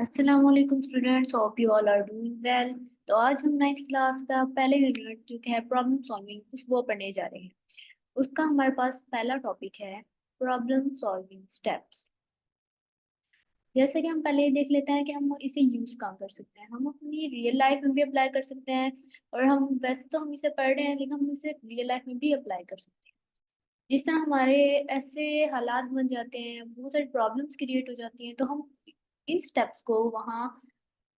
अस्सलाम वालेकुम students, hope you all are doing well. तो आज हम 9th क्लास का पहले यूनिट जो कि है प्रॉब्लम सॉल्विंग वो पढ़ने जा रहे हैं। उसका हमारे पास पहला टॉपिक है प्रॉब्लम सॉल्विंग स्टेप्स। जैसे कि हम पहले ही देख लेते हैं कि हम इसे यूज कहाँ कर सकते हैं। हम अपनी रियल लाइफ में भी अप्लाई कर सकते हैं, और हम वैसे तो हम इसे पढ़ रहे हैं लेकिन हम इसे रियल लाइफ में भी अप्लाई कर सकते हैं। जिस तरह हमारे ऐसे हालात बन जाते हैं, बहुत सारी प्रॉब्लम्स क्रिएट हो जाती हैं, तो हम इन स्टेप्स को वहाँ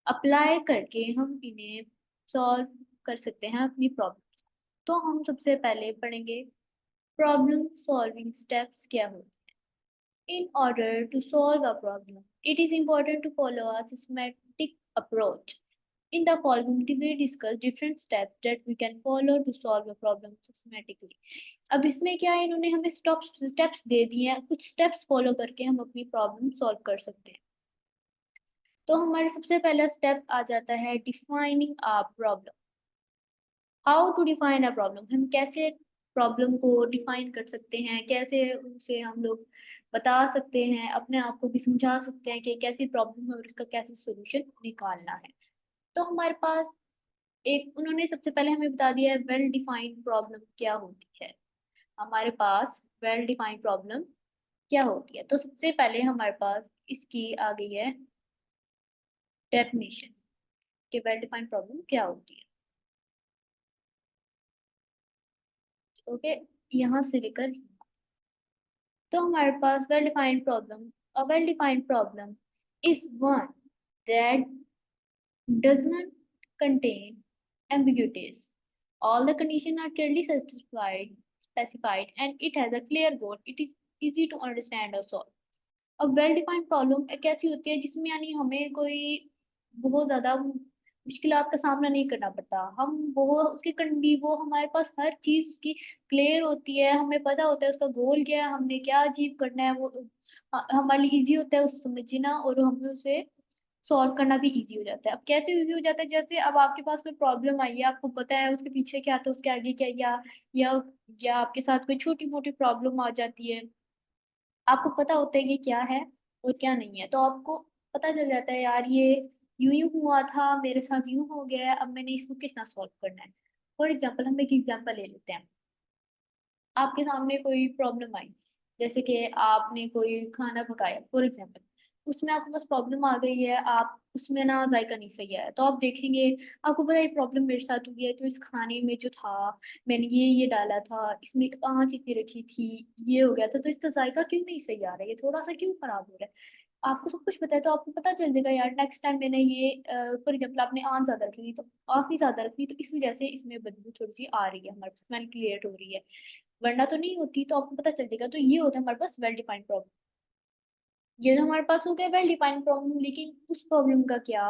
अप्लाई करके हम इन्हें सॉल्व कर सकते हैं अपनी प्रॉब्लम्स। तो हम सबसे पहले पढ़ेंगे प्रॉब्लम सॉल्विंग स्टेप्स क्या होते हैं। In order to solve a problem it is important to follow a systematic approach. In the following, we discuss different steps that we can follow to solve a problem systematically. अब इसमें क्या है, इन्होंने हमें steps दे दिए हैं, कुछ steps follow करके हम अपनी प्रॉब्लम सॉल्व कर सकते हैं। तो हमारे सबसे पहला स्टेप आ जाता है defining a problem. How to define a problem, हम कैसे प्रॉब्लम को डिफाइन कर सकते हैं, कैसे उसे हम लोग बता सकते हैं, अपने आप को भी समझा सकते हैं कि कैसी प्रॉब्लम है और इसका कैसे सोल्यूशन निकालना है। तो हमारे पास एक उन्होंने सबसे पहले हमें बता दिया है वेल डिफाइंड प्रॉब्लम क्या होती है। हमारे पास वेल डिफाइंड प्रॉब्लम क्या होती है, तो सबसे पहले हमारे पास इसकी आ गई है डेफिनेशन कि वेल डिफाइंड प्रॉब्लम क्या होती है। ओके, यहाँ से लेकर यहाँ। तो हमारे पास well defined problem, a well defined problem is one that does not contain ambiguities. All the conditions are clearly specified, and it has a clear goal. It is easy to understand or solve. अब well defined problem एक ऐसी होती है जिसमें यानी हमें कोई बहुत ज्यादा मुश्किलात का सामना नहीं करना पड़ता। हम वो उसकी कंडी वो हमारे पास हर चीज उसकी क्लियर होती है, हमें पता होता है उसका गोल क्या है, हमने क्या अचीव करना है। वो हमारे लिए इजी होता है उसे समझना, और हमें उसे सॉल्व करना भी इजी हो जाता है। अब कैसे इजी हो जाता है, जैसे अब आपके पास कोई प्रॉब्लम आई है, आपको पता है उसके पीछे क्या था, उसके आगे क्या, या या आपके साथ कोई छोटी मोटी प्रॉब्लम आ जाती है, आपको पता होता है ये क्या है और क्या नहीं है, तो आपको पता चल जाता है यार ये यूं यूं हुआ था, मेरे साथ यूं हो गया है, अब मैंने इसको किस तरह सॉल्व करना है। फॉर एग्जाम्पल, हम एक एग्जाम्पल ले लेते हैं। आपके सामने कोई प्रॉब्लम आई, जैसे कि आपने कोई खाना पकाया फॉर एग्जाम्पल, उसमें आपके पास प्रॉब्लम आ गई है, आप उसमें ना जायका नहीं सही आया, तो आप देखेंगे आपको पता है ये प्रॉब्लम मेरे साथ हुई है, तो इस खाने में जो था मैंने ये डाला था, इसमें एक आंच इतनी रखी थी, ये हो गया था, तो इसका जायका क्यों नहीं सही आ रहा है, ये थोड़ा सा क्यों खराब हो रहा है। आपको सब कुछ पता है, तो आपको पता चल जाएगा यार नेक्स्ट टाइम मैंने ये फॉर एग्जाम्पल आपने आंच ज्यादा रखी तो काफी ज्यादा रखी, तो इस वजह से इसमें बदबू थोड़ी सी आ रही है, हमारे स्मेल क्रिएट हो रही है, वरना तो नहीं होती, तो आपको पता चल जाएगा। तो ये होता है हमारे पास वेल डिफाइंड प्रॉब्लम। ये जो हमारे पास हो गया वेल डिफाइंड प्रॉब्लम, लेकिन उस प्रॉब्लम का क्या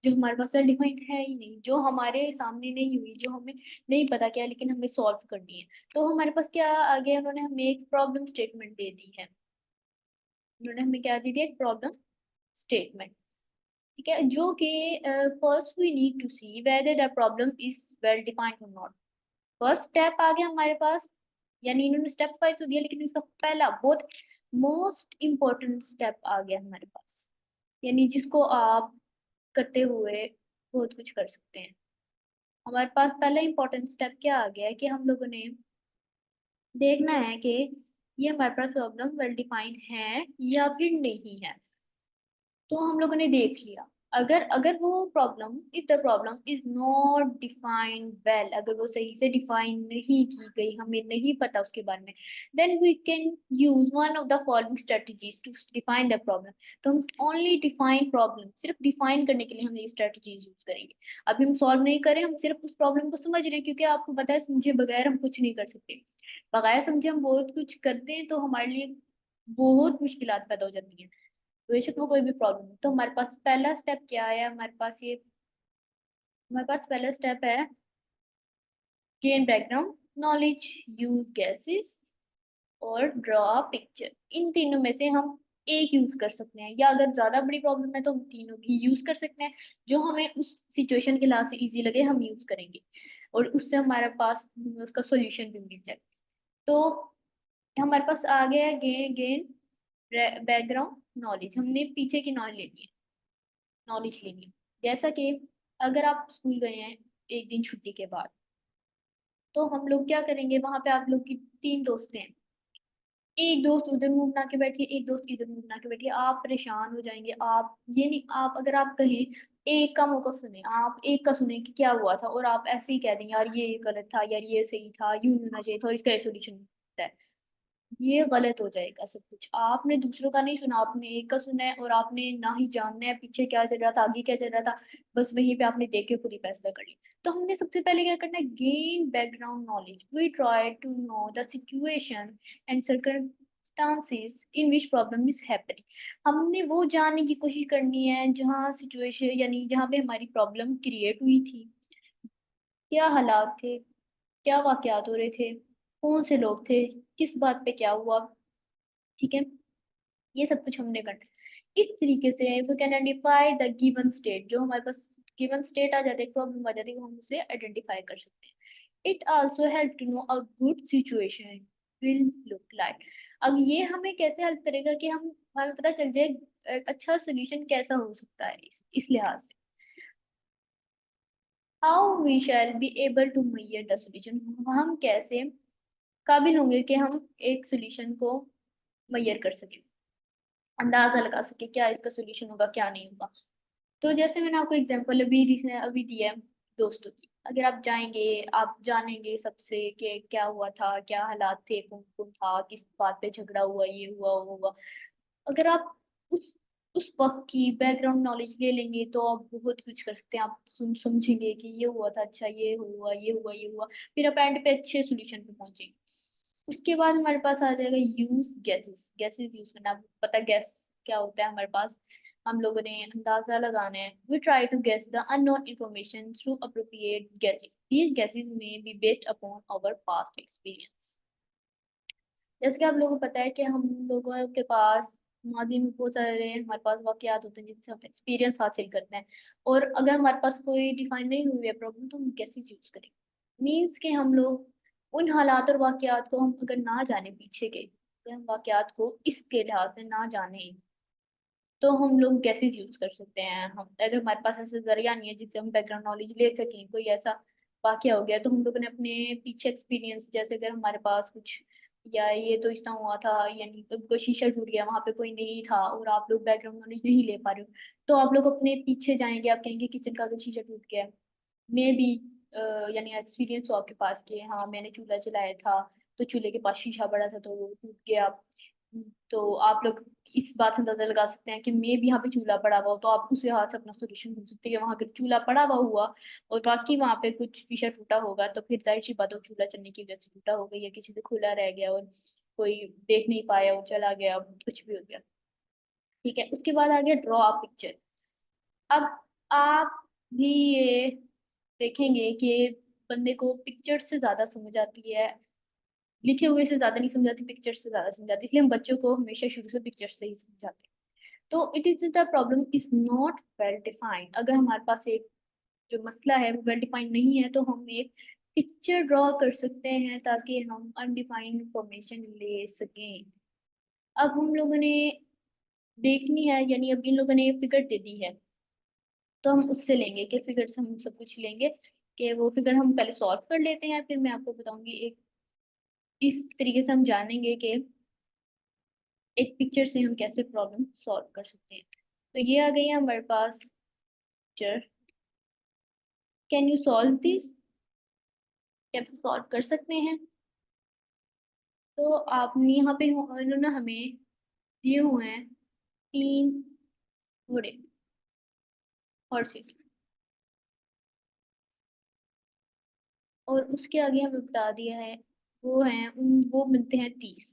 जो हमारे पास वेल डिफाइंड है ही नहीं, जो हमारे सामने नहीं हुई, जो हमें नहीं पता क्या लेकिन हमें सॉल्व करनी है। तो हमारे पास क्या आ गया, उन्होंने हमें एक प्रॉब्लम स्टेटमेंट दे दी है। उन्होंने हमें क्या दे दिया, एक प्रॉब्लम स्टेटमेंट। ठीक है, जो कि first we need to see whether the problem is well defined और नॉट। फर्स्ट स्टेप आ गया हमारे पास, यानी इन्होंने स्टेप 5 तो दिया लेकिन इसका पहला बहुत मोस्ट इम्पोर्टेंट स्टेप आ गया हमारे पास, यानी जिसको आप करते हुए बहुत कुछ कर सकते हैं। हमारे पास पहला इम्पोर्टेंट स्टेप क्या आ गया है कि हम लोगों ने देखना है कि ये हमारे पास प्रॉब्लम वेल डिफाइंड है या फिर नहीं है। तो हम लोगों ने देख लिया, अगर अगर वो problem, if the problem is not defined well, अगर वो सही से डिफाइन नहीं की गई, हमें नहीं पता उसके बारे में, then we can use one of the following strategies to define the problem. तो हम ओनली डिफाइन प्रॉब्लम, सिर्फ डिफाइन करने के लिए हम ये स्ट्रेटजीज यूज करेंगे। अभी हम सॉल्व नहीं करें, हम सिर्फ उस प्रॉब्लम को समझ रहे हैं, क्योंकि आपको पता है समझे बगैर हम कुछ नहीं कर सकते। बगैर समझे हम बहुत कुछ करते हैं तो हमारे लिए बहुत मुश्किलात पैदा हो जाती हैं, बेशक वो कोई भी प्रॉब्लम हो। तो हमारे पास पहला स्टेप क्या है, हमारे पास पहला स्टेप है gain background knowledge, use gases और ड्रॉ पिक्चर। इन तीनों में से हम एक यूज कर सकते हैं, या अगर ज्यादा बड़ी प्रॉब्लम है तो हम तीनों भी यूज कर सकते हैं। जो हमें उस सिचुएशन के लिहाज से इजी लगे हम यूज करेंगे, और उससे हमारे पास उसका सोल्यूशन भी मिल जाए। तो हमारे पास आ गया है गेन गेन बैकग्राउंड नॉलेज, हमने पीछे की नॉलेज ले ली है। नॉलेज लेनी है। जैसा कि अगर आप स्कूल गए हैं एक दिन छुट्टी के बाद, तो हम लोग क्या करेंगे, वहां पे आप लोग की 3 दोस्तें हैं, एक दोस्त उधर मुंह बना के बैठी है, एक दोस्त इधर मुंह बना के बैठी है, आप परेशान हो जाएंगे। आप ये नहीं, आप अगर आप कहें एक का मौका सुने, आप एक का सुने कि क्या हुआ था, और आप ऐसे ही कह दें यार ये गलत था, यार ये सही था, यूं ही होना चाहिए था, और इसका ये सोल्यूशन है, ये गलत हो जाएगा सब कुछ। आपने दूसरों का नहीं सुना, आपने एक का सुना है, और आपने ना ही जानना है पीछे क्या चल रहा था, आगे क्या चल रहा था, बस वहीं पे आपने देख के खुद ही फैसला कर लिया। तो हमने सबसे पहले क्या करना है, gain background knowledge. We try to know the situation and circumstances in which problem is happening. हमने वो जानने की कोशिश करनी है जहाँ सिचुएशन, यानी जहाँ पे हमारी प्रॉब्लम क्रिएट हुई थी, क्या हालात थे, क्या वाकयात हो रहे थे, कौन से लोग थे, किस बात पे क्या हुआ। ठीक है, ये सब कुछ हमने करना है। इस तरीके से we can identify the given state. जो हमारे पास गिवन स्टेट आ जाता है, प्रॉब्लम आ जाती है, वो हम उसे आइडेंटिफाई कर सकते हैं। It also help to know a good situation will look like. अब ये हमें कैसे हेल्प करेगा कि हम, हमें पता चल जाए एक अच्छा सोल्यूशन कैसा हो सकता है इस लिहाज से। How we shall be able to measure the solution. हम कैसे काबिल होंगे कि हम एक सोल्यूशन को मेजर कर सकें, अंदाजा लगा सके क्या इसका सोल्यूशन होगा, क्या नहीं होगा। तो जैसे मैंने आपको एग्जांपल अभी दिया है दोस्तों की। अगर आप जाएंगे, आप जानेंगे सबसे कि क्या हुआ था, क्या हालात थे, कौन कौन था, किस बात पे झगड़ा हुआ, ये हुआ वो हुआ। अगर आप उस उस वक्त की बैकग्राउंड नॉलेज ले लेंगे, तो आप बहुत कुछ कर सकते हैं। आप समझेंगे कि ये हुआ था, अच्छा ये हुआ, ये हुआ, ये हुआ, फिर आप एंड पे अच्छे सोल्यूशन पे पहुंचेंगे। उसके बाद हमारे पास आ जाएगा यूज गैसेस। गैसेस यूज करना, आपको पता गैस क्या होता है हमारे पास, हम लोगों ने अंदाजा लगाना है। We try to guess the unknown information through appropriate guesses. These guesses may be based upon our past experience. जैसे कि आप लोगों को पता है कि हम लोगों के पास माजी में बहुत सारे हमारे पास वाकयात होते हैं जिनसे हम एक्सपीरियंस हासिल करते हैं। और अगर हमारे पास कोई डिफाइन नहीं हुई है प्रॉब्लम, तो हम कैसे यूज करेंगे। मीन्स के हम लोग उन हालात और वाकयात को हम अगर ना जाने पीछे के, अगर हम वाकयात को इसके लिहाज से ना जाने, तो हम लोग गैसेज यूज कर सकते हैं। हम अगर हमारे पास ऐसा जरिया नहीं है जिससे हम बैकग्राउंड नॉलेज ले सकें, कोई ऐसा वाकया हो गया, तो हम लोगों ने अपने पीछे एक्सपीरियंस, जैसे अगर हमारे पास कुछ, या ये तो इस तरह हुआ था, यानी कोई शीशा टूट गया, वहां पे कोई नहीं था, और आप लोग बैकग्राउंड नॉलेज नहीं ले पा रहे हो, तो आप लोग अपने पीछे जाएंगे, आप कहेंगे किचन का अगर शीशा टूट गया, मे बी यानी एक्सपीरियंस हो आपके पास कि हाँ मैंने चूल्हा चलाया था, तो चूल्हे के पास शीशा पड़ा था तो वो टूट गया। तो आप लोग इस बात से अंदाजा लगा सकते हैं कि मे भी यहाँ पे चूल्हा पड़ा हुआ हो, तो आप उस हाथ से अपना सोल्यूशन ढूंढ सकते हैं कि वहां अगर चूल्हा पड़ा हुआ हुआ और बाकी वहां पे कुछ शीशा टूटा होगा, तो फिर जाहिर सी बात हो चूल्हा चलने की वजह से टूटा होगा, या किसी से खुला रह गया और कोई देख नहीं पाया और चला गया, कुछ भी हो गया। ठीक है, उसके बाद आ गया ड्रॉ अ पिक्चर। अब आप भी ये देखेंगे कि बंदे को पिक्चर से ज्यादा समझ आती है, लिखे हुए से ज्यादा नहीं समझाती, पिक्चर से ज्यादा समझाती, इसलिए हम बच्चों को हमेशा शुरू से पिक्चर से ही समझाते हैं। तो it is the problem is not well defined. अगर हमारे पास एक जो मसला है वो वेल डिफाइंड नहीं है, तो हम एक पिक्चर ड्रॉ कर सकते हैं ताकि हम अनडिफाइंड इंफॉर्मेशन ले सकें। अब हम लोगों ने देखनी है, यानी अब इन लोगों ने फिगर दे दी है, तो हम उससे लेंगे कि फिगर से हम सब कुछ लेंगे, कि वो फिगर हम पहले सॉल्व कर लेते हैं, फिर मैं आपको बताऊंगी एक, इस तरीके से हम जानेंगे कि एक पिक्चर से हम कैसे प्रॉब्लम सॉल्व कर सकते हैं। तो ये आ गई है हमारे पास picture. Can you solve this, कैसे सॉल्व कर सकते हैं। तो आपने यहाँ पे इन्होंने हमें दिए हुए हैं 3 घोड़े, हॉर्सेस, और उसके आगे हमें बता दिया है वो हैं वो मिलते हैं 30।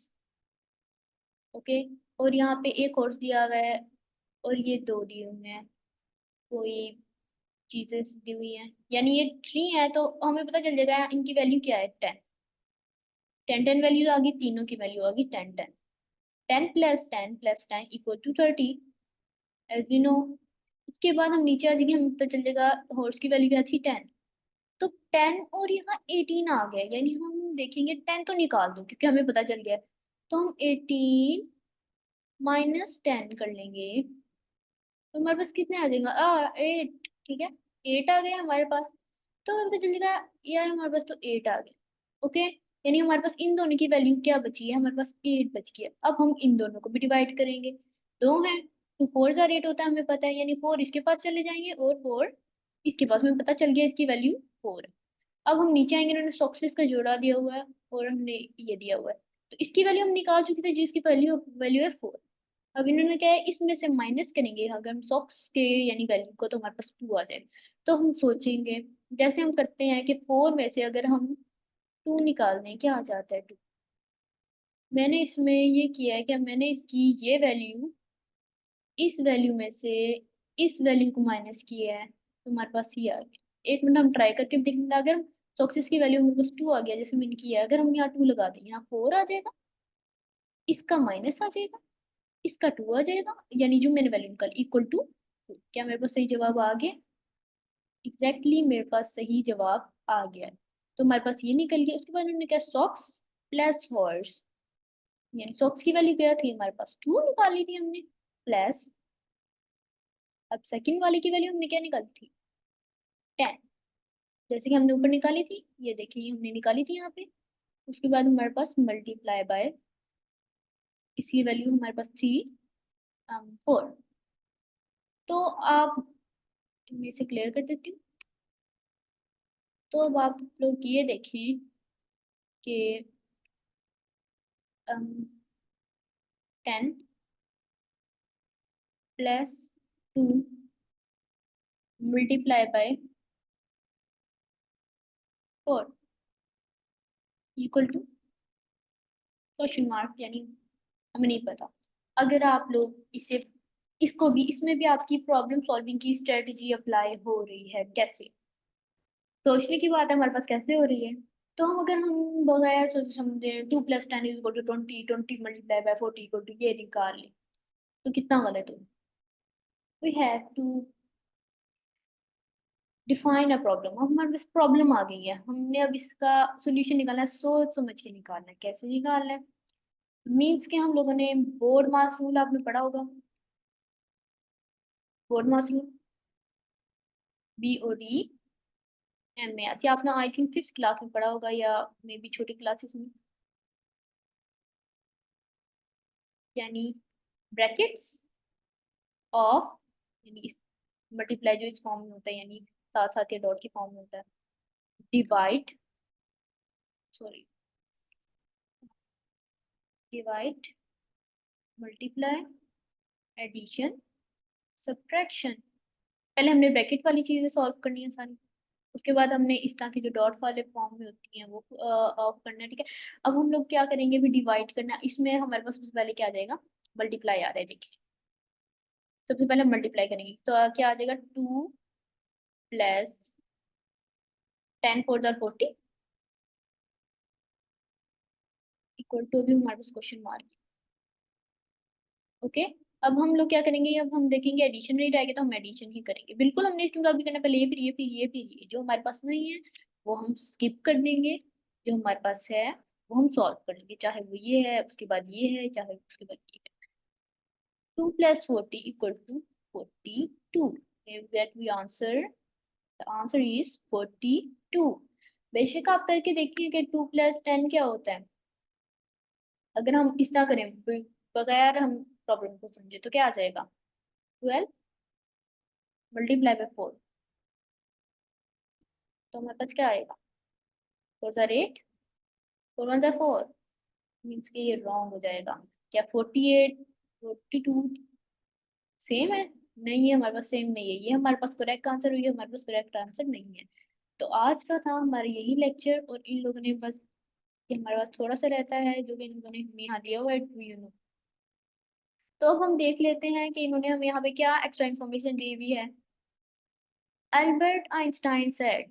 ओके, और यहाँ पे एक हॉर्स दिया हुआ है, और ये 2 दिए हुए हैं, कोई चीजें दी हुई हैं, यानी ये 3 है, तो हमें पता चल जाएगा इनकी वैल्यू क्या है, 10। 10 वैल्यू आ गई, तीनों की वैल्यू आ गई 10 10। 10 + 10 + 10 equal to 30, as we know. उसके बाद हम नीचे आ जाएंगे, हमें पता चल जाएगा हॉर्स की वैल्यू क्या थी, 10। तो 10 और यहाँ 18 आ गया, यानी हम देखेंगे 10 तो निकाल दो क्योंकि हमें पता चल गया है। तो हम 18 - 10 कर लेंगे, तो हमारे पास कितने आ जाएगा 8, ठीक है, 8 आ गए हमारे पास। तो हमें पता चल जाएगा यार हमारे पास तो 8 आ गए। ओके, यानी हमारे पास इन दोनों की वैल्यू क्या बची है, हमारे पास 8 बच गया। अब हम इन दोनों को भी डिवाइड करेंगे, दो हैं तो 4 जार 8 होता है हमें पता है, यानी 4 इसके पास चले जाएंगे और 4 इसके पास, हमें पता चल गया इसकी वैल्यू 4 है। अब हम नीचे आएंगे, उन्होंने सक्सेस का जोड़ा दिया हुआ है और हमने ये दिया हुआ है, तो इसकी वैल्यू हम निकाल चुके थे जिसकी वैल्यू वैल्यू है 4। अब इन्होंने क्या है, इसमें से माइनस करेंगे अगर हम सॉक्स के यानी वैल्यू को, तो हमारे पास 2 आ जाएगा। तो हम सोचेंगे जैसे हम करते हैं कि 4 में से अगर हम 2 निकाल दें, क्या आ जाता है 2। मैंने इसमें ये किया है कि मैंने इसकी ये वैल्यू इस वैल्यू में से इस वैल्यू को माइनस किया है, तो हमारे पास ये आ गया। एक मिनट हम ट्राई करके देख लेंगे, अगर सक्सेस की वैल्यू मेरे पास 2 आ गया जैसे मैंने किया है, अगर हम यहाँ 2 लगा दें, यहाँ 4 आ जाएगा, इसका माइनस आ जाएगा, इसका 2 आ जाएगा, यानी जो मैंने वैल्यू निकाली इक्वल टू 2। क्या मेरे पास सही जवाब आ गया? एग्जैक्टली मेरे पास सही जवाब आ गया है। तो हमारे पास ये निकल गया। उसके बाद हमने क्या, सॉक्स प्लस हॉर्स, यानी सॉक्स की वैल्यू क्या थी हमारे पास 2 निकाली थी हमने, प्लस अब सेकंड वाले की वैल्यू हमने क्या निकाली थी 10, जैसे कि हमने ऊपर निकाली थी, ये देखिए हमने निकाली थी यहाँ पे। उसके बाद हमारे पास मल्टीप्लाई बाय, इसकी वैल्यू हमारे पास थी 4। तो आप, मैं इसे क्लियर कर देती हूँ। तो अब आप लोग ये देखें कि 10 plus 2 multiply by 4 equal to question mark, यानी हमें नहीं पता। अगर आप लोग इसे, इसको भी, इसमें भी आपकी प्रॉब्लम सॉल्विंग की स्ट्रेटजी अप्लाई हो रही है, कैसे सोचने की बात है हमारे पास कैसे हो रही है। तो हम अगर हम बगैर सोचे समझे 2 + 10 is equal to 20, 20 multiply by 40 equal to ये निकाल ले, तो कितना गलत हो। We have to define a problem. अब हमारे पास प्रॉब्लम आ गई है, हमने अब इसका सोल्यूशन निकालना है, सोच समझ के निकालना है। कैसे निकालना है, मीन्स के हम लोगों ने बोर्ड मास रूल आपने पढ़ा होगा, बोर्ड मास रूल BODMAS, या आपने आई थिंक 5th क्लास में पढ़ा होगा या मे बी छोटी क्लासेस में, यानी ब्रैकेट्स ऑफ, यानी मल्टीप्लाई जो इस फॉर्म में होता है, यानी साथ साथ या डॉट के फॉर्म में होता है, divide, sorry, divide, multiply, addition, subtraction. पहले हमने ब्रैकेट वाली चीजें सॉल्व करनी है सारी, उसके बाद हमने इस तरह की जो डॉट वाले फॉर्म में होती हैं वो ऑफ करना है, ठीक है। अब हम लोग क्या करेंगे, भी डिवाइड करना, इसमें हमारे पास सबसे पहले क्या आ जाएगा, मल्टीप्लाई आ रहा है, देखिए सबसे पहले मल्टीप्लाई करेंगे तो क्या आ जाएगा, 2 + 10 4 × 40 इक्वल टू, भी हमारे पास क्वेश्चन मार्क। ओके, अब हम लोग क्या करेंगे, अब हम देखेंगे एडिशन नहीं रहेगा तो हम एडिशन ही करेंगे, बिल्कुल हमने इसके मुताबिक करना, पहले ये फिर ये फिर ये फिर ये, जो हमारे पास नहीं है वो हम स्किप कर देंगे, जो हमारे पास है वो हम सॉल्व कर लेंगे, चाहे वो ये है उसके बाद ये है, चाहे उसके बाद ये है। 2 + 40 equal to 42, that we answer, the answer is 42। बेशक आप करके देखिए कि 2 + 10 क्या होता है। अगर हम इस तरह करें बगैर हम प्रॉब्लम को समझे तो क्या आ जाएगा, 12 मल्टीप्लाई बाय 4, तो हमारे पास क्या आएगा, 4 × 8, 4 × 1 = 4, मीन्स कि ये रॉन्ग हो जाएगा। क्या 48 42 सेम है? नहीं है हमारे पास, सेम नहीं है, ये हमारे पास करेक्ट आंसर हुई है, हमारे पास करेक्ट आंसर नहीं है। तो आज का था हमारा यही लेक्चर, और इन लोगों ने बस, कि हमारे पास थोड़ा सा रहता है जो कि इन लोगों ने हमें यहाँ दिया हुआ है तो अब हम देख लेते हैं कि इन्होंने हमें यहाँ पे क्या एक्स्ट्रा इन्फॉर्मेशन दी हुई है। Albert Einstein said,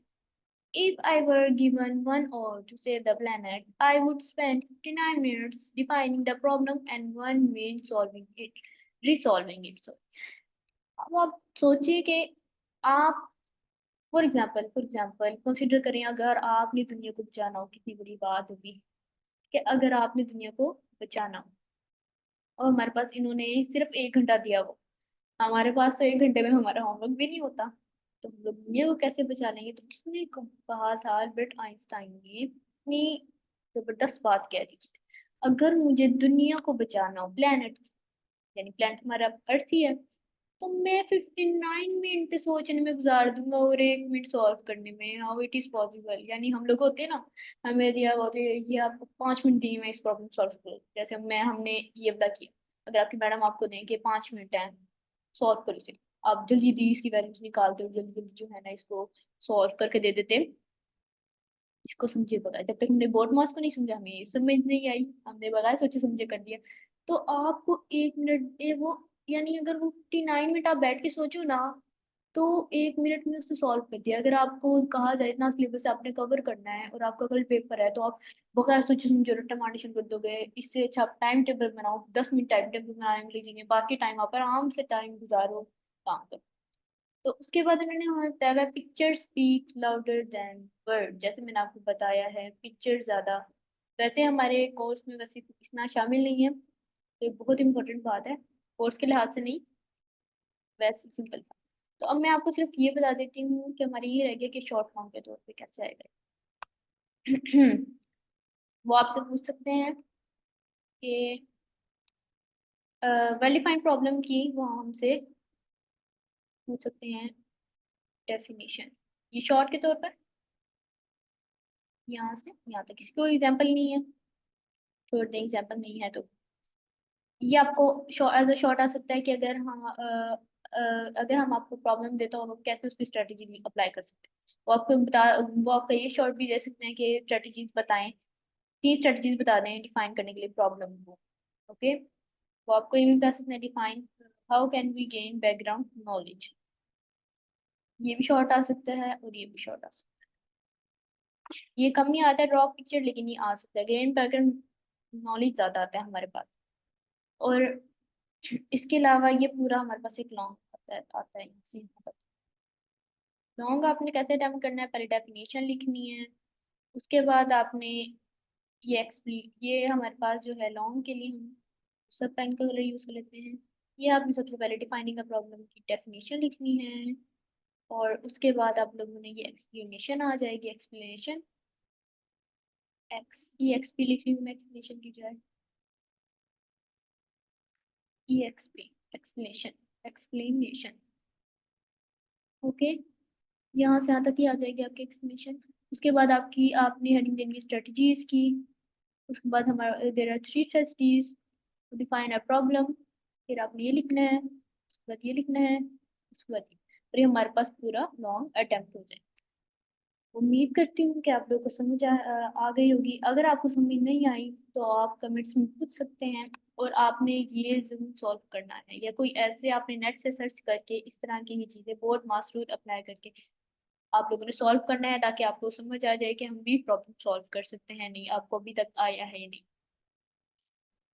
if I were given 1 hour to save the planet, I would spend 59 minutes defining the problem and 1 minute solving it, resolving it. So, अब आप सोचिए कि आप, फॉर एग्जाम्पल कंसिडर करें, अगर आपने दुनिया को बचाना हो, कितनी बड़ी बात होगी कि अगर आपने दुनिया को बचाना हो और हमारे पास इन्होंने सिर्फ 1 घंटा दिया हो, हमारे पास तो 1 घंटे में हमारा होमवर्क भी नहीं होता, तो हम लोग दुनिया को कैसे बचा लेंगे? तो उसने कहा था, अल्बर्ट आइंस्टाइन ने इतनी जबरदस्त बात कह दी उसने, अगर मुझे दुनिया को बचाना हो, प्लेनेट, यानी प्लेनेट हमारा अर्थ ही है, तो मैं 59 मिनट सोचने में गुजार दूंगा और 1 मिनट सॉल्व करने में। How it is possible? यानी हम लोग होते हैं ना, हमें दिया होते ये आपको 5 मिनट दिए में इस प्रॉब्लम सॉल्व करो, जैसे हमने ये वाला किया। अगर आपकी मैडम आपको दें कि 5 मिनट है, सॉल्व करो इसे, आप जल्दी जल्दी इसकी वैल्यूज निकालते हो, जल्दी जल्दी जो है ना इसको सॉल्व करके दे देते। इसको समझे बगैर, जब तक हमने बोर्ड मास को नहीं समझा, हमें ये समझ नहीं आई, हमने बगैर सोचे समझे कर दिया। तो आपको 1 मिनट वो, यानी अगर वो 59 मिनट आप बैठ के सोचो ना, तो 1 मिनट में उससे सॉल्व कर दिया। अगर आपको कहा जाए इतना सिलेबस आपने कवर करना है और आपका कल पेपर है, तो आप बगैर सोचे समझे रट्टा मारना शुरू कर दोगे। इससे अच्छा आप टाइम टेबल बनाओ, 10 मिनट टाइम टेबल बनाने में लीजिए, बाकी टाइम आप आराम से टाइम गुजारो काम करो। तो उसके बाद उन्होंने वहाँ बताया है, picture speak louder than word. जैसे मैंने आपको बताया है, पिक्चर ज़्यादा, वैसे हमारे कोर्स में वैसे इतना शामिल नहीं है, तो ये बहुत इंपॉर्टेंट बात है, कोर्स के लिहाज से नहीं, वैसे सिंपल था। तो अब मैं आपको सिर्फ ये बता देती हूँ कि हमारी ये रह गया कि शॉर्ट फॉर्म के तौर पे कैसे आएगा। वो आपसे पूछ सकते हैं कि वेल डिफाइंड प्रॉब्लम की वो हमसे पूछ सकते हैं डेफिनेशन, ये शॉर्ट के तौर पर यहाँ से यहाँ तक, किसी को एग्जाम्पल नहीं है, छोड़ दें एग्जाम्पल नहीं है तो। ये आपको एज अ शॉर्ट आ सकता है कि अगर हम आपको प्रॉब्लम दे तो हम कैसे उसकी स्ट्रेटेजी अप्लाई कर सकते हैं। वो आपका ये शॉर्ट भी दे सकते हैं कि स्ट्रेटेजीज बताएं, 3 स्ट्रेटेजीज बता दें डिफाइन करने के लिए प्रॉब्लम को। ओके, वो आपको ये भी बता सकते हैं, define how can we gain background knowledge, ये भी शॉर्ट आ सकता है और ये भी शॉर्ट आ सकता है। ये कम ही आता है ड्रॉ पिक्चर, लेकिन ये आ सकता है, गेन बैकग्राउंड नॉलेज ज्यादा आता है हमारे पास। और इसके अलावा ये पूरा हमारे पास एक लॉन्ग आता है यहाँ से यहाँ तक। लॉन्ग आपने कैसे अटेम्प्ट करना है, पहले डेफिनेशन लिखनी है, उसके बाद आपने ये हमारे पास जो है लॉन्ग के लिए हम सब पेन का कलर यूज कर लेते हैं। ये आपने सबसे पहले डिफाइनिंग का प्रॉब्लम की डेफिनेशन लिखनी है, और उसके बाद आप लोगों ने ये एक्सप्लेनेशन आ जाएगी, एक्सप्लेनेशन एक्सपी लिख रही हूँ मैं एक्सप्लेनेशन की जाए, एक्सपी, एक्सप्लेनेशन, एक्सप्लेनेशन। ओके, यहाँ से यहाँ तक ही आ जाएगी आपकी एक्सप्लेनेशन। उसके बाद आपने हेडिंग देनी है स्ट्रेटजीज की। उसके बाद हमारा there are 3 strategies to define a problem, फिर आपने ये लिखना है, उसके बाद ये लिखना है, उसके बाद ये, और ये हमारे पास पूरा लॉन्ग अटेम्प्ट हो जाए। उम्मीद करती हूँ कि आप लोगों को समझ आ गई होगी। अगर आपको समझ नहीं आई तो आप कमेंट्स में पूछ सकते हैं, और आपने ये जरूर सॉल्व करना है, या कोई ऐसे आपने नेट से सर्च करके इस तरह की ही चीज़ें बोर्ड मास रूल अप्लाई करके आप लोगों ने सॉल्व करना है, ताकि आपको समझ आ जाए कि हम भी प्रॉब्लम सॉल्व कर सकते हैं, नहीं आपको अभी तक आया है या नहीं।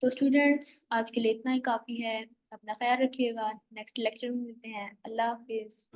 तो स्टूडेंट्स, आज के लिए इतना ही काफ़ी है, अपना ख्याल रखिएगा, नेक्स्ट लेक्चर में मिलते हैं, अल्लाह हाफिज़।